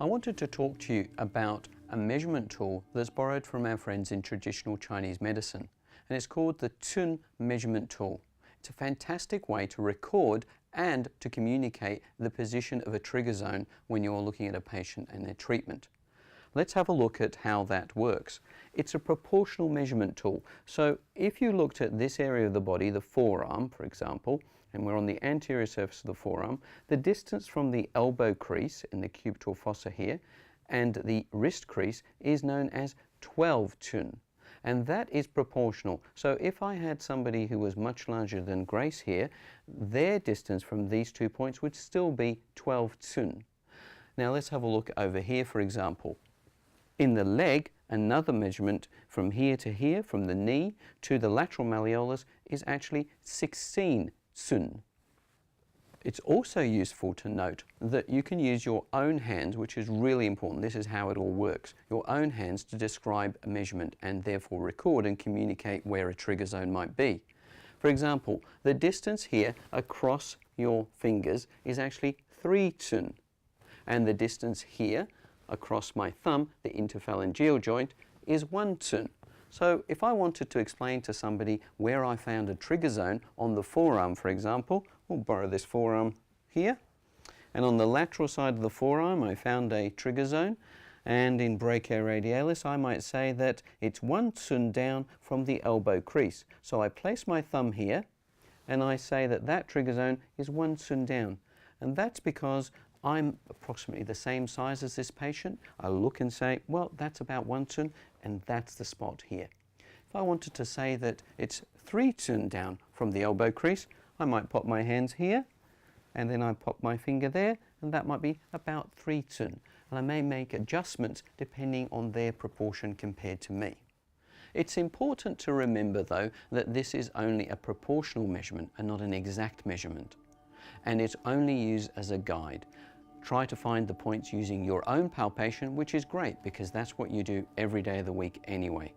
I wanted to talk to you about a measurement tool that's borrowed from our friends in traditional Chinese medicine, and it's called the Cun measurement tool. It's a fantastic way to record and to communicate the position of a trigger zone when you're looking at a patient and their treatment. Let's have a look at how that works. It's a proportional measurement tool. So if you looked at this area of the body, the forearm, for example, and we're on the anterior surface of the forearm, the distance from the elbow crease in the cubital fossa here and the wrist crease is known as 12 cun. And that is proportional. So if I had somebody who was much larger than Grace here, their distance from these 2 points would still be 12 cun. Now let's have a look over here, for example. In the leg, another measurement from here to here, from the knee to the lateral malleolus, is actually 16 cun. It's also useful to note that you can use your own hands, which is really important. This is how it all works. Your own hands to describe a measurement and therefore record and communicate where a trigger zone might be. For example, the distance here across your fingers is actually 3 cun, and the distance here across my thumb, the interphalangeal joint, is 1 cun. So if I wanted to explain to somebody where I found a trigger zone on the forearm, for example, we'll borrow this forearm here, and on the lateral side of the forearm I found a trigger zone, and in brachioradialis I might say that it's 1 cun down from the elbow crease. So I place my thumb here and I say that that trigger zone is 1 cun down, and that's because I'm approximately the same size as this patient. I look and say, well, that's about 1 cun, and that's the spot here. If I wanted to say that it's 3 cun down from the elbow crease, I might pop my hands here, and then I pop my finger there, and that might be about 3 cun. And I may make adjustments depending on their proportion compared to me. It's important to remember, though, that this is only a proportional measurement and not an exact measurement. And it's only used as a guide. Try to find the points using your own palpation, which is great because that's what you do every day of the week anyway.